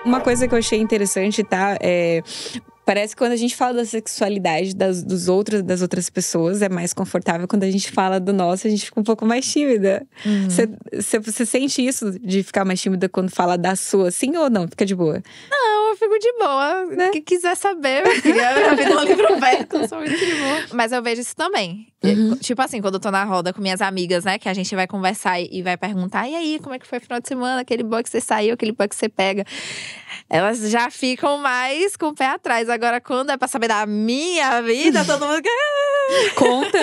Uma coisa que eu achei interessante, tá? Parece que quando a gente fala da sexualidade das outras pessoas, é mais confortável. Quando a gente fala do nosso, a gente fica um pouco mais tímida. Você sente isso de ficar mais tímida quando fala da sua, sim ou não? Fica de boa? Não, eu fico de boa. Né? Quem quiser saber, minha filha, me dá um livro aberto, eu sou muito de boa. Mas eu vejo isso também. Tipo assim, quando eu tô na roda com minhas amigas, né? Que a gente vai conversar e vai perguntar: e aí, como é que foi o final de semana? Aquele boy que você saiu, aquele boy que você pega. Elas já ficam mais com o pé atrás. Agora, quando é pra saber da minha vida, todo mundo… Conta!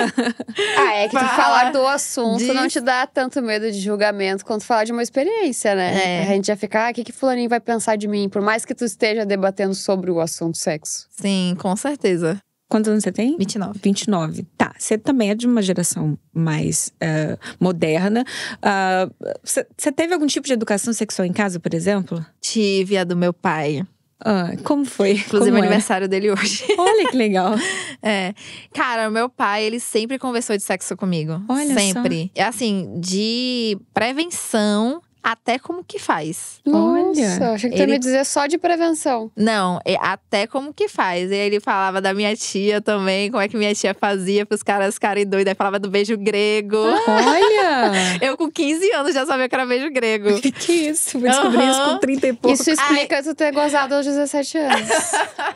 É que tu falar do assunto não te dá tanto medo de julgamento quanto falar de uma experiência, né? A gente já fica, o que fulaninho vai pensar de mim? Por mais que tu esteja debatendo sobre o assunto sexo. Sim, com certeza. Quantos anos você tem? 29. 29. Tá, você também é de uma geração mais moderna. Você teve algum tipo de educação sexual em casa, por exemplo? Tive a do meu pai. Como foi? Inclusive, Como o aniversário dele hoje. Olha que legal. Cara, o meu pai, ele sempre conversou de sexo comigo. Olha sempre. É assim, de prevenção até como que faz. Nossa, achei que tu ia me dizer só de prevenção. Não, até como que faz. E aí ele falava da minha tia também, como é que minha tia fazia pros caras ficarem doidos. Aí falava do beijo grego. Olha! Eu com 15 anos já sabia que era beijo grego. Que isso? Vou descobrir isso com 30 e pouco. Isso explica tu ter gozado aos 17 anos.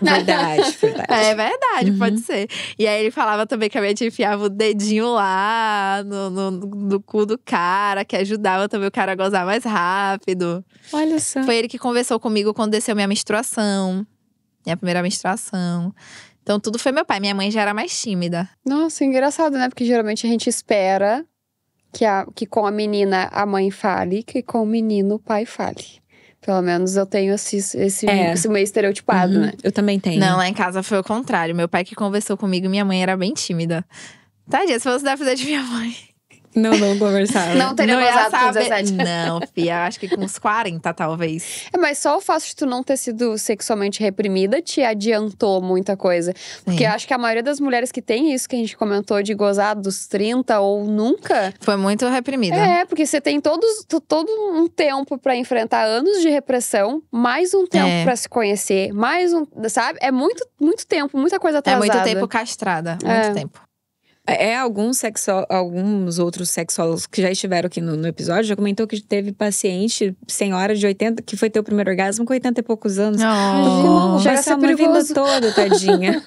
Verdade. É verdade, pode ser. E aí ele falava também que a minha tia enfiava o dedinho lá no cu do cara, que ajudava também o cara a gozar mais rápido. Olha só. Foi ele que conversou comigo quando desceu minha menstruação. Minha primeira menstruação. Então tudo foi meu pai. Minha mãe já era mais tímida. Nossa, engraçado, né? Porque geralmente a gente espera que com a menina a mãe fale, que com o menino o pai fale. Pelo menos eu tenho esse meio estereotipado, né? Eu também tenho. Não, lá em casa foi o contrário. Meu pai que conversou comigo e minha mãe era bem tímida. Tadinha, se fosse da filha de minha mãe. Não conversava. Não teria gozado com 17. Não, filha, acho que com uns 40, talvez. Mas só o fato de tu não ter sido sexualmente reprimida te adiantou muita coisa. Porque eu acho que a maioria das mulheres que tem isso que a gente comentou de gozar dos 30 ou nunca… Foi muito reprimida. Porque você tem todo um tempo pra enfrentar anos de repressão, mais um tempo pra se conhecer, mais um… Sabe? É muito tempo, muita coisa atrasada. É muito tempo castrada, muito tempo. Alguns outros sexólogos que já estiveram aqui no episódio já comentou que teve paciente, senhora de 80, que foi ter o primeiro orgasmo com 80 e poucos anos. Já passou uma vida toda, tadinha.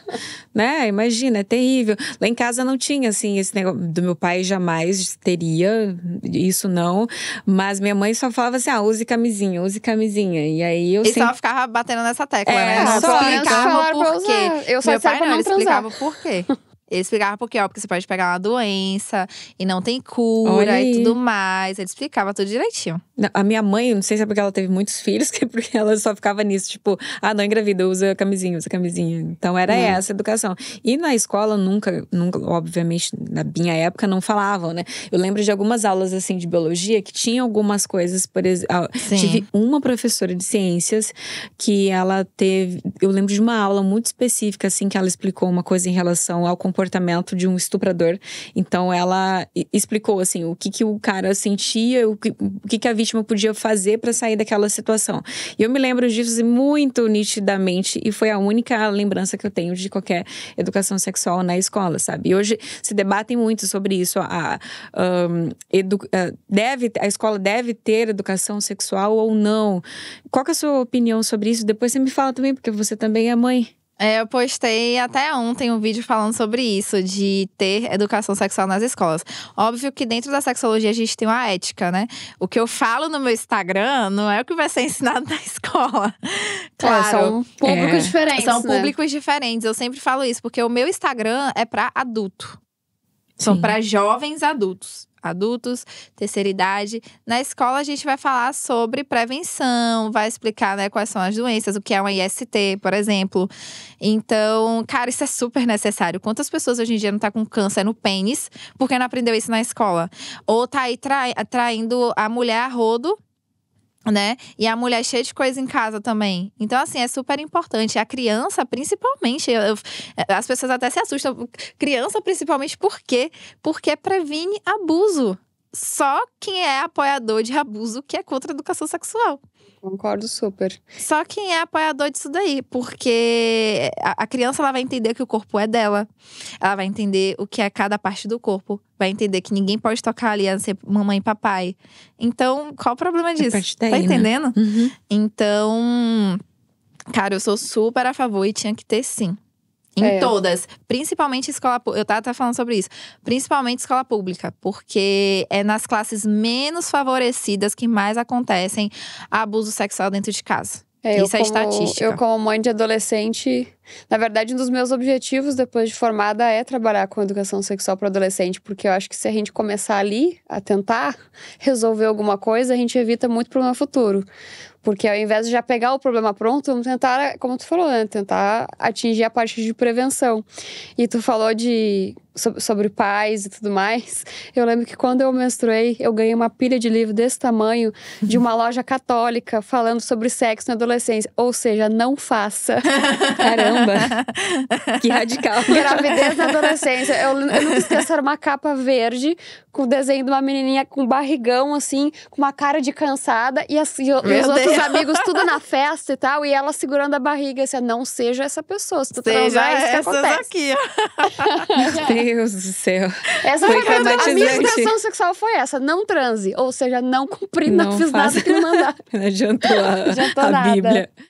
Né? Imagina, é terrível. Lá em casa não tinha, assim, esse negócio do meu pai, jamais teria, isso não. Mas minha mãe só falava assim, use camisinha, use camisinha. E aí eu só ficava batendo nessa tecla, né? Não explicava por quê. Eu só meu pai não explicava por quê. Ele explicava porque você pode pegar uma doença e não tem cura e tudo mais. Ele explicava tudo direitinho. A minha mãe, não sei se é porque ela teve muitos filhos, que porque ela só ficava nisso, tipo, não engravida, usa camisinha. Então era essa a educação. E na escola nunca, obviamente, na minha época, não falavam, né? Eu lembro de algumas aulas, assim, de biologia, que tinha algumas coisas, por exemplo… Tive uma professora de ciências que ela teve… Eu lembro de uma aula muito específica, assim, que ela explicou uma coisa em relação ao comportamento de um estuprador. Então ela explicou assim o que o cara sentia, o que a vítima podia fazer para sair daquela situação. E eu me lembro disso muito nitidamente e foi a única lembrança que eu tenho de qualquer educação sexual na escola, sabe? E hoje se debatem muito sobre isso. A escola deve ter educação sexual ou não? Qual que é a sua opinião sobre isso? Depois você me fala também, porque você também é mãe. Eu postei até ontem um vídeo falando sobre isso, de ter educação sexual nas escolas. Óbvio que dentro da sexologia a gente tem uma ética, né? O que eu falo no meu Instagram não é o que vai ser ensinado na escola. Claro. São públicos diferentes, São né? públicos diferentes. Eu sempre falo isso, porque o meu Instagram é pra adulto. São pra jovens adultos. Adultos, terceira idade. Na escola a gente vai falar sobre prevenção, vai explicar, né, quais são as doenças, o que é uma IST, por exemplo. Então, cara, isso é super necessário. Quantas pessoas hoje em dia não tá com câncer no pênis porque não aprendeu isso na escola? Ou tá aí traindo a mulher a rodo, né? E a mulher cheia de coisa em casa também. Então, assim, é super importante. A criança, principalmente, as pessoas até se assustam. Criança, principalmente, por quê? Porque previne abuso. só quem é apoiador de abuso que é contra a educação sexual. Concordo super. Só quem é apoiador disso daí. Porque a criança, ela vai entender que o corpo é dela. Ela vai entender o que é cada parte do corpo. Vai entender que ninguém pode tocar ali a ser mamãe e papai. Então, qual o problema disso? Daí, tá entendendo? Né? Uhum. Então, cara, eu sou super a favor e tinha que ter sim. Em todas, principalmente escola pública. Eu tava até falando sobre isso. Principalmente escola pública, porque é nas classes menos favorecidas que mais acontecem abuso sexual dentro de casa. Isso é estatística. Eu, como mãe de adolescente, na verdade, um dos meus objetivos depois de formada é trabalhar com educação sexual para adolescente, porque eu acho que se a gente começar ali a tentar resolver alguma coisa, a gente evita muito problema futuro. Porque ao invés de já pegar o problema pronto, vamos tentar, como tu falou, né? Tentar atingir a parte de prevenção. E tu falou sobre pais e tudo mais. Eu lembro que quando eu menstruei, eu ganhei uma pilha de livro desse tamanho de uma loja católica falando sobre sexo na adolescência. Ou seja, não faça. Caramba! Que radical. Gravidez na adolescência. Eu nunca esqueço, era uma capa verde com o desenho de uma menininha com barrigão, assim, com uma cara de cansada. E os outros amigos tudo na festa e tal. E ela segurando a barriga. Assim, não seja essa pessoa. Se tu transar, isso que acontece. Aqui, ó. Deus do céu. Essa foi a minha educação sexual foi essa. Não transe. Ou seja, não cumprir, não fiz nada que me mandar. Não adiantou a nada. Bíblia.